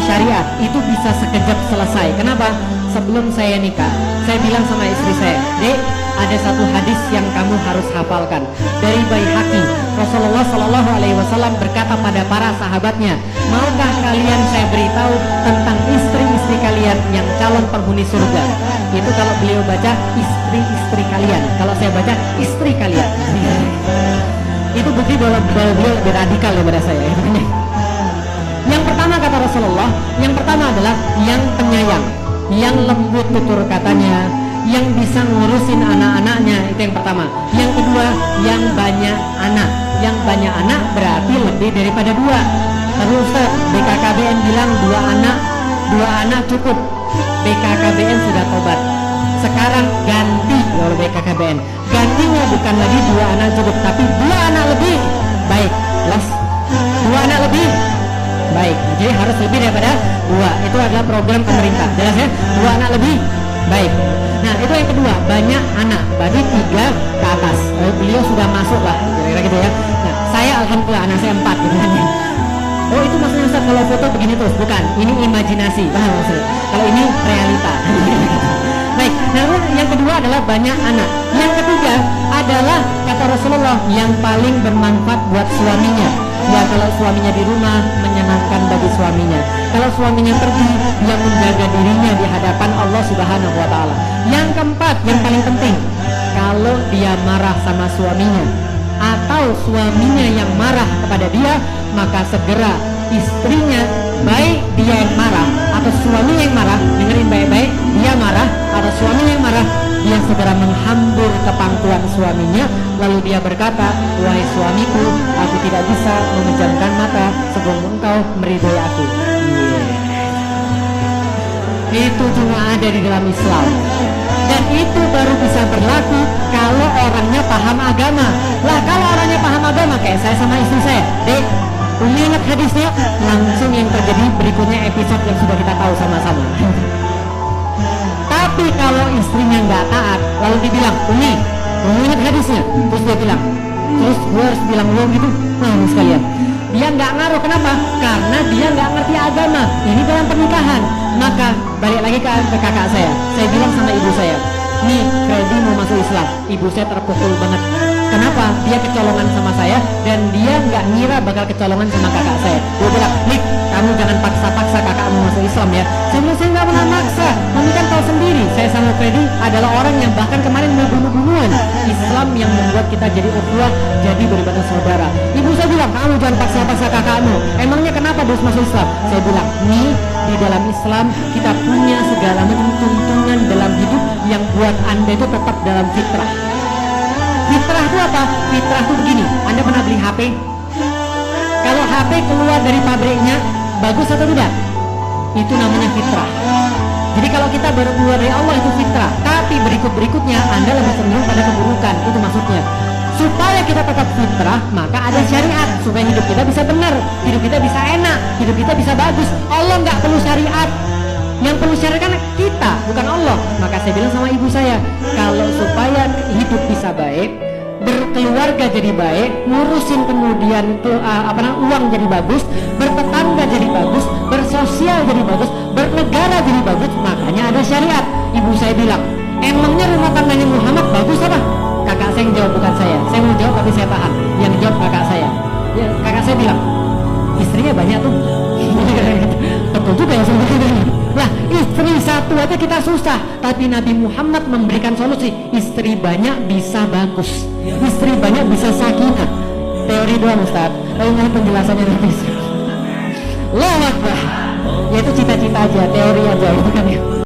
syariat itu bisa sekejap selesai. Kenapa? Sebelum saya nikah, saya bilang sama istri saya, Dek, ada satu hadis yang kamu harus hafalkan dari Baihaqi. Rasulullah Shallallahu Alaihi Wasallam berkata pada para sahabatnya, maukah kalian saya beritahu tentang istri-istri kalian yang calon penghuni surga? Itu kalau beliau baca istri-istri kalian, kalau saya baca istri kalian. Itu bukti bahwa beliau lebih radikal daripada saya. Yang pertama kata Rasulullah, yang pertama adalah yang penyayang, yang lembut tutur katanya, yang bisa ngurusin anak-anaknya, itu yang pertama. Yang kedua, yang banyak anak. Yang banyak anak berarti lebih daripada dua. Tapi Ustaz, BKKBN bilang dua anak cukup. BKKBN sudah tobat. Sekarang ganti oleh BKKBN. Gantinya bukan lagi 2 anak cukup, tapi 2 anak lebih baik. Jelas? 2 anak lebih baik. Jadi harus lebih daripada 2. Itu adalah program pemerintah. Jelas ya? 2 anak lebih baik. Nah, itu yang kedua, banyak anak. Berarti 3 ke atas. Beliau sudah masuk lah, kira-kira gitu ya. Nah, saya alhamdulillah anak saya 4 gitu kan. Oh, itu maksudnya Ustaz kalau foto begini terus? Bukan, ini imajinasi. Paham maksudnya? Kalau ini realita. Baik, nah yang kedua adalah banyak anak. Yang ketiga adalah kata Rasulullah yang paling bermanfaat buat suaminya. Ya, kalau suaminya di rumah, menyenangkan bagi suaminya. Kalau suaminya pergi, dia menjaga dirinya di hadapan Allah Subhanahu wa Ta'ala. Yang keempat, yang paling penting, kalau dia marah sama suaminya atau suaminya yang marah kepada dia, maka segera istrinya, baik dia yang marah atau suaminya yang marah, dengerin baik-baik, dia marah atau suaminya yang marah, dia segera menghambur ke pangkuan suaminya, lalu dia berkata, wahai suamiku, aku tidak bisa memejamkan mata sebelum engkau meridhoi aku. Itu cuma ada di dalam Islam, dan itu baru bisa berlaku kalau orangnya paham agama. Lah kalau orangnya paham agama, kayak saya sama istri saya, Dek, Umi ingat hadisnya, langsung yang terjadi berikutnya episode yang sudah kita tahu sama-sama. Tapi kalau istrinya nggak taat, lalu dibilang, Umi ingat hadisnya, terus dia bilang, terus gue harus bilang ulang gitu, sekalian. Dia nggak ngaruh, kenapa? Karena dia nggak ngerti agama. Ini dalam pernikahan. Maka balik lagi ke kakak saya bilang sama ibu saya, nih Freddy mau masuk Islam. Ibu saya terpukul banget. Kenapa? Dia kecolongan sama saya dan dia nggak ngira bakal kecolongan sama kakak saya. Dia bilang, Nik, kamu jangan paksa-paksa kakakmu masuk Islam ya. Saya bilang, saya nggak pernah maksa. Mami kan tahu sendiri, saya sama Freddy adalah orang yang bahkan kemarin mau bunuh-bunuhan. Islam yang membuat kita jadi ukhuwah, jadi beribadah saudara. Ibu saya bilang, kamu jangan paksa-paksa kakakmu. Emangnya kenapa harus masuk Islam? Saya bilang, nih di dalam Islam kita punya segala macam tuntunan dalam hidup yang buat Anda itu tetap dalam fitrah. Fitrah itu apa? Fitrah itu begini, Anda pernah beli HP? Kalau HP keluar dari pabriknya, bagus atau tidak? Itu namanya fitrah. Jadi kalau kita baru keluar dari Allah itu fitrah. Tapi berikut-berikutnya Anda lebih cenderung pada keburukan. Itu maksudnya. Supaya kita tetap fitrah, maka ada syariat. Supaya hidup kita bisa benar, hidup kita bisa enak, hidup kita bisa bagus. Allah nggak perlu syariat. Yang perlu syariat kan kita, bukan Allah. Maka saya bilang sama ibu saya, kalau supaya hidup bisa baik, berkeluarga jadi baik, ngurusin kemudian uang jadi bagus, bertetangga jadi bagus, bersosial jadi bagus, bernegara jadi bagus, makanya ada syariat. Ibu saya bilang, emangnya rumah tangganya Muhammad bagus apa? Kakak saya yang jawab, bukan saya. Saya mau jawab tapi saya tahan. Yang jawab kakak saya. Ya, kakak saya bilang, istrinya banyak tuh. Betul juga ya sebenarnya. Lah, istri satu aja kita susah, tapi Nabi Muhammad memberikan solusi. Istri banyak bisa bagus, istri banyak bisa sakinah. Teori doang Ustaz, tapi mau penjelasannya nanti. Allahu Akbar. Ya itu cita-cita aja, teori aja, itu kan ya.